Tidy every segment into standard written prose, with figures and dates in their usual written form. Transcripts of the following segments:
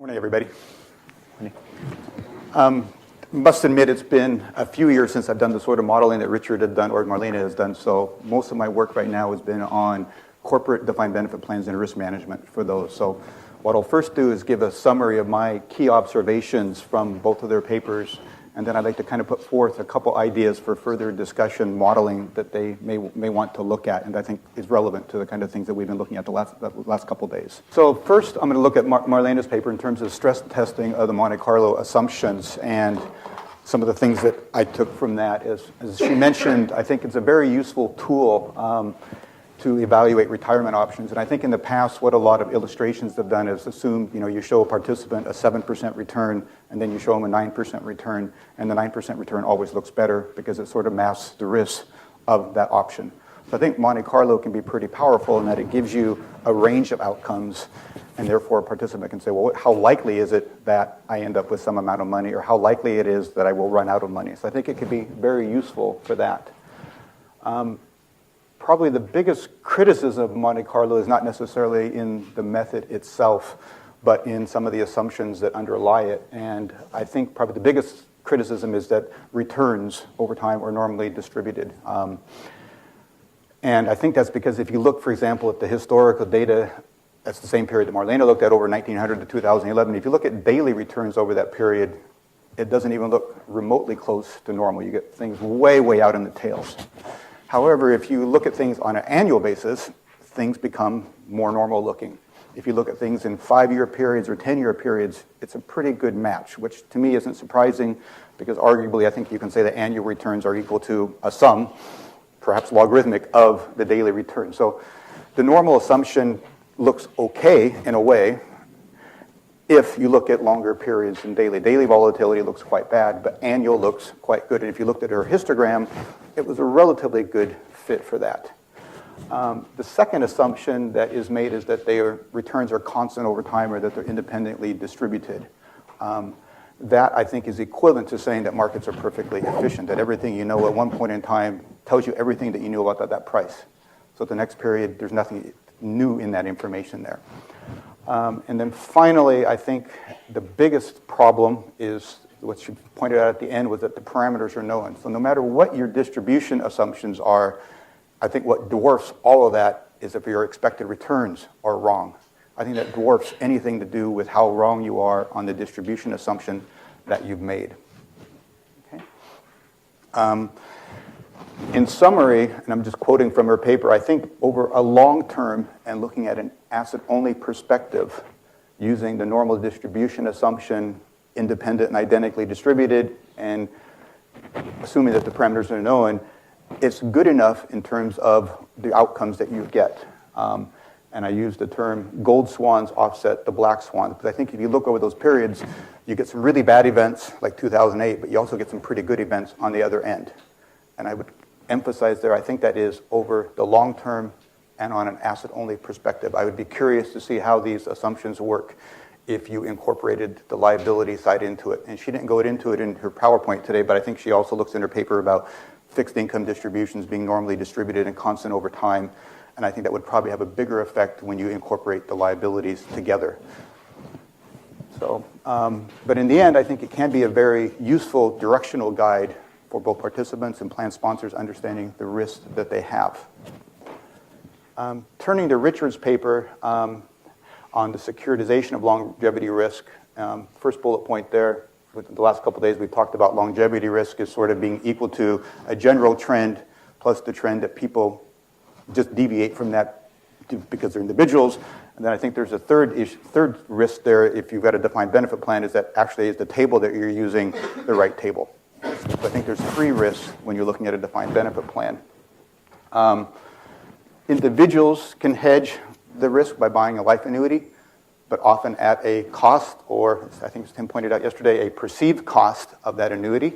Morning, everybody. Must admit it's been a few years since I've done the sort of modeling that Richard had done or Marlena has done, so most of my work right now has been on corporate defined benefit plans and risk management for those. So what I'll first do is give a summary of my key observations from both of their papers, and then I'd like to kind of put forth a couple ideas for further discussion modeling that they may want to look at, and I think is relevant to the kind of things that we've been looking at the last couple days. So first, I'm going to look at Marlena's paper in terms of stress testing of the Monte Carlo assumptions, and some of the things that I took from that. As she mentioned, I think it's a very useful tool to evaluate retirement options. And I think in the past, what a lot of illustrations have done is assume, you show a participant a 7% return, and then you show them a 9% return, and the 9% return always looks better because it sort of masks the risk of that option. So I think Monte Carlo can be pretty powerful in that it gives you a range of outcomes, and therefore a participant can say, well, how likely is it that I end up with some amount of money, or how likely it is that I will run out of money? So I think it could be very useful for that. Probably the biggest criticism of Monte Carlo is not necessarily in the method itself, but in some of the assumptions that underlie it. And I think probably the biggest criticism is that returns over time are normally distributed. And I think that's because if you look, for example, at the historical data, that's the same period that Marlena looked at over 1900 to 2011. If you look at daily returns over that period, it doesn't even look remotely close to normal. You get things way, way out in the tails. However, if you look at things on an annual basis, things become more normal looking. If you look at things in 5-year periods or 10-year periods, it's a pretty good match, which to me isn't surprising because arguably I think you can say that annual returns are equal to a sum, perhaps logarithmic, of the daily return. So the normal assumption looks okay in a way if you look at longer periods than daily. Daily volatility looks quite bad, but annual looks quite good. And if you looked at her histogram, it was a relatively good fit for that. The second assumption that is made is that their returns are constant over time or that they're independently distributed. That, I think, is equivalent to saying that markets are perfectly efficient, that everything you know at one point in time tells you everything that you knew about that price. So at the next period, there's nothing new in that information there. And then finally, I think the biggest problem is what she pointed out at the end was that the parameters are known. So no matter what your distribution assumptions are, I think what dwarfs all of that is if your expected returns are wrong. I think that dwarfs anything to do with how wrong you are on the distribution assumption that you've made. Okay. In summary, and I'm just quoting from her paper, I think over a long term and looking at an asset-only perspective, using the normal distribution assumption, independent and identically distributed, and assuming that the parameters are known, it's good enough in terms of the outcomes that you get. And I use the term gold swans offset the black swans, because I think if you look over those periods, you get some really bad events like 2008, but you also get some pretty good events on the other end. And I would emphasize there, I think that is over the long term and on an asset-only perspective. I would be curious to see how these assumptions work if you incorporated the liability side into it. And she didn't go into it in her PowerPoint today, but I think she also looks in her paper about fixed income distributions being normally distributed and constant over time. And I think that would probably have a bigger effect when you incorporate the liabilities together. So, but in the end, I think it can be a very useful directional guide for both participants and plan sponsors understanding the risks that they have. Turning to Richard's paper on the securitization of longevity risk, first bullet point there, with the last couple of days we've talked about longevity risk as sort of being equal to a general trend plus the trend that people just deviate from that because they're individuals. And then I think there's a third risk there if you've got a defined benefit plan is that actually is the table that you're using the right table. So I think there's 3 risks when you're looking at a defined benefit plan. Individuals can hedge the risk by buying a life annuity, but often at a cost, or I think as Tim pointed out yesterday, a perceived cost of that annuity,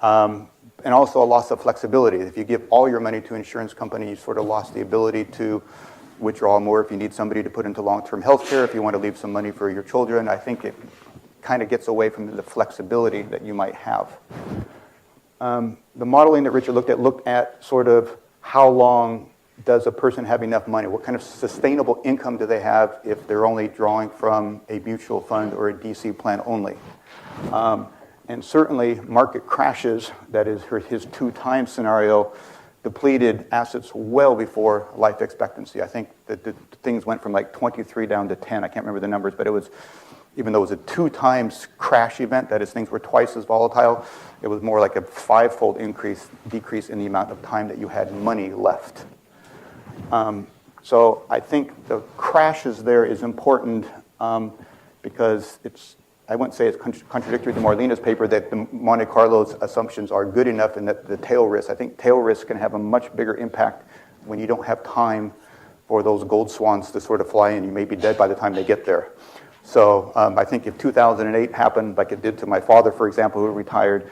and also a loss of flexibility. If you give all your money to an insurance company, you sort of lost the ability to withdraw more if you need somebody to put into long-term health care, if you want to leave some money for your children. I think it kind of gets away from the flexibility that you might have. The modeling that Richard looked at sort of how long does a person have enough money? What kind of sustainable income do they have if they're only drawing from a mutual fund or a DC plan only? And certainly market crashes, that is his 2 times scenario, depleted assets well before life expectancy. I think that the things went from like 23 down to 10. I can't remember the numbers, but it was, even though it was a 2 times crash event, that is, things were twice as volatile, it was more like a 5-fold decrease in the amount of time that you had money left. So I think the crashes there is important because it's, I wouldn't say it's contradictory to Marlena's paper that the Monte Carlo's assumptions are good enough and that the tail risk, I think tail risk can have a much bigger impact when you don't have time for those gold swans to sort of fly in. You may be dead by the time they get there. So I think if 2008 happened like it did to my father, for example, who retired,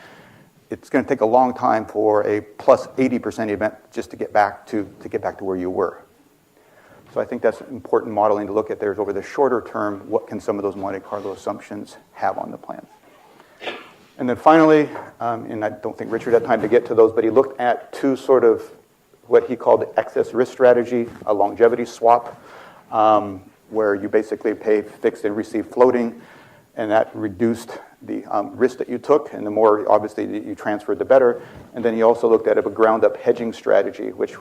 it's going to take a long time for a plus 80% event just to get back to where you were. So I think that's important modeling to look at there is over the shorter term, what can some of those Monte Carlo assumptions have on the plan. And then finally, and I don't think Richard had time to get to those, but he looked at 2 sort of what he called the excess risk strategy, a longevity swap, where you basically pay fixed and receive floating, and that reduced the risk that you took, and the more obviously that you transferred, the better. And then he also looked at a ground-up hedging strategy, which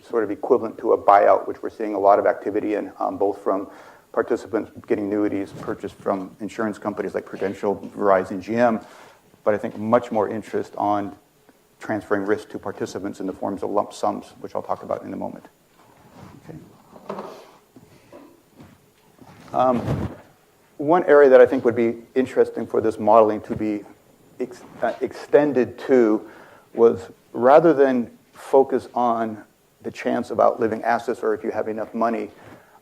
sort of equivalent to a buyout, which we're seeing a lot of activity in, both from participants getting annuities purchased from insurance companies like Prudential, Verizon, GM, but I think much more interest on transferring risk to participants in the forms of lump sums, which I'll talk about in a moment. Okay. One area that I think would be interesting for this modeling to be extended to was rather than focus on the chance of outliving assets or if you have enough money,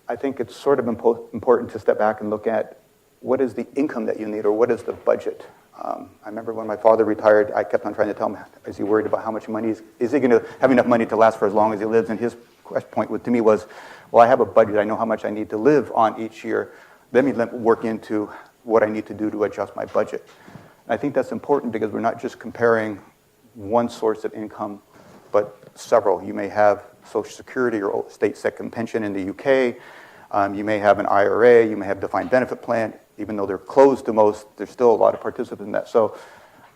I think it's sort of important to step back and look at what is the income that you need or what is the budget. I remember when my father retired, I kept on trying to tell him, is he worried about how much money, is he going to have enough money to last for as long as he lives? And his point to me was, well, I have a budget. I know how much I need to live on each year. Let me work into what I need to do to adjust my budget. And I think that's important because we're not just comparing one source of income, but several. You may have Social Security or state second pension in the UK. You may have an IRA. You may have defined benefit plan. Even though they're closed to most, there's still a lot of participants in that. So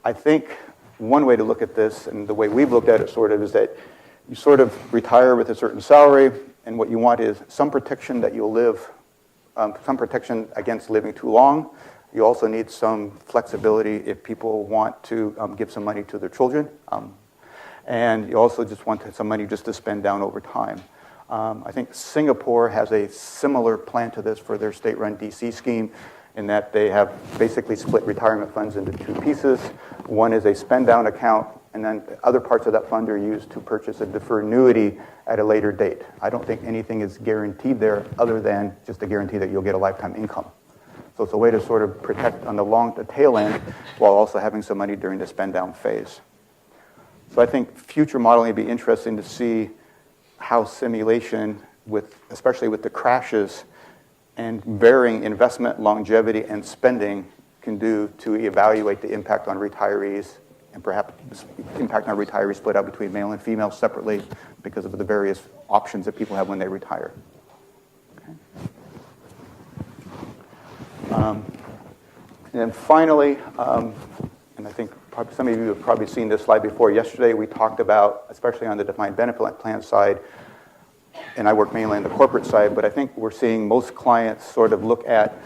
I think one way to look at this, and the way we've looked at it sort of, is that you sort of retire with a certain salary, and what you want is some protection that you'll live, some protection against living too long. You also need some flexibility if people want to give some money to their children. And you also just want some money just to spend down over time. I think Singapore has a similar plan to this for their state-run DC scheme in that they have basically split retirement funds into 2 pieces. One is a spend-down account, and then other parts of that fund are used to purchase a deferred annuity at a later date. I don't think anything is guaranteed there other than just a guarantee that you'll get a lifetime income. So it's a way to sort of protect on the tail end while also having some money during the spend-down phase. So I think future modeling would be interesting to see how simulation, especially with the crashes and varying investment, longevity, and spending can do to evaluate the impact on retirees and perhaps impact on retirees split out between male and female separately because of the various options that people have when they retire. Okay. And then finally, and I think probably some of you have probably seen this slide before. Yesterday we talked about, especially on the defined benefit plan side, and I work mainly on the corporate side, but I think we're seeing most clients sort of look at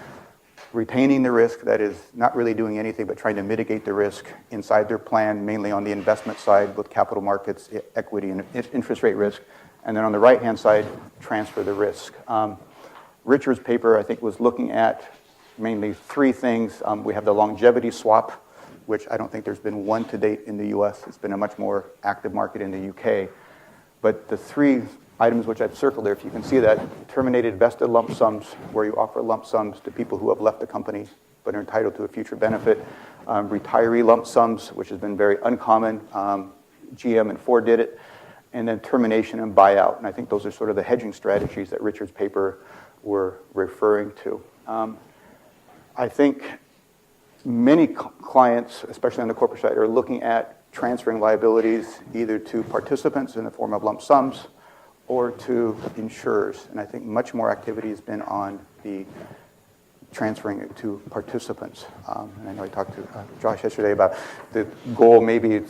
retaining the risk, that is not really doing anything but trying to mitigate the risk inside their plan, mainly on the investment side with capital markets, equity, and interest rate risk. And then on the right-hand side, transfer the risk. Richard's paper, I think, was looking at mainly 3 things. We have the longevity swap, which I don't think there's been one to date in the US. It's been a much more active market in the UK. But the 3 items which I've circled there, if you can see that, terminated vested lump sums, where you offer lump sums to people who have left the company but are entitled to a future benefit. Retiree lump sums, which has been very uncommon. GM and Ford did it. And then termination and buyout. And I think those are sort of the hedging strategies that Richard's paper were referring to. I think many clients, especially on the corporate side, are looking at transferring liabilities either to participants in the form of lump sums or to insurers. And I think much more activity has been on the transferring it to participants. And I know I talked to Josh yesterday about the goal maybe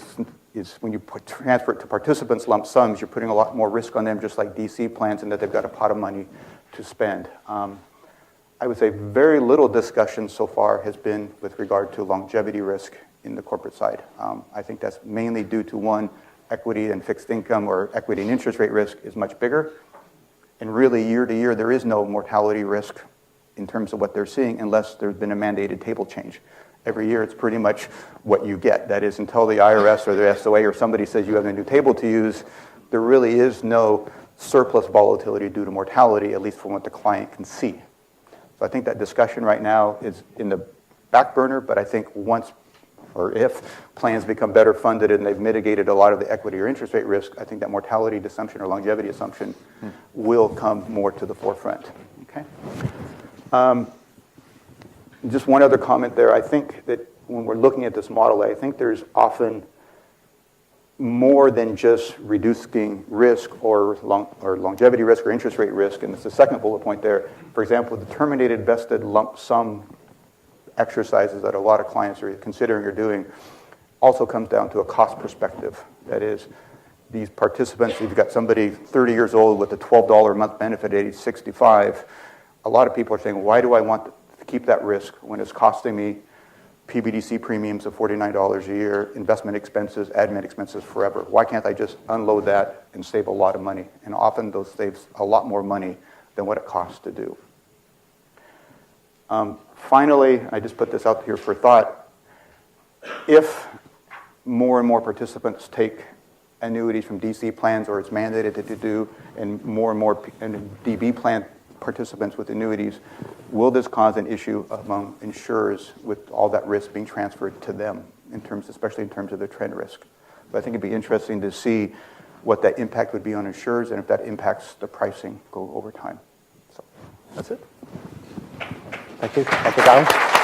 is when you transfer it to participants lump sums, you're putting a lot more risk on them, just like DC plans, and that they've got a pot of money to spend. I would say very little discussion so far has been with regard to longevity risk in the corporate side. I think that's mainly due to, one, equity and fixed income or equity and interest rate risk is much bigger. And really, year to year, there is no mortality risk in terms of what they're seeing unless there's been a mandated table change. Every year, it's pretty much what you get. That is, until the IRS or the SOA or somebody says you have a new table to use, there really is no surplus volatility due to mortality, at least from what the client can see. So I think that discussion right now is in the back burner, but I think once or if plans become better funded and they've mitigated a lot of the equity or interest rate risk, I think that mortality assumption or longevity assumption will come more to the forefront. Okay. Just one other comment there. I think that when we're looking at this model, I think there's often more than just reducing risk or longevity risk or interest rate risk, and it's the second bullet point there. For example, the terminated vested lump sum exercises that a lot of clients are considering or doing also comes down to a cost perspective. That is, these participants, you've got somebody 30 years old with a $12 a month benefit at age 65, a lot of people are saying, why do I want to keep that risk when it's costing me PBDC premiums of $49 a year, investment expenses, admin expenses forever? Why can't I just unload that and save a lot of money? And often those saves a lot more money than what it costs to do. Finally, I just put this out here for thought. If more and more participants take annuities from DC plans, or it's mandated to do, and more DB plan participants with annuities, will this cause an issue among insurers with all that risk being transferred to them, especially in terms of the trend risk? But I think it'd be interesting to see what that impact would be on insurers and if that impacts the pricing over time. So that's it. Thank you. Thank you, Carlo.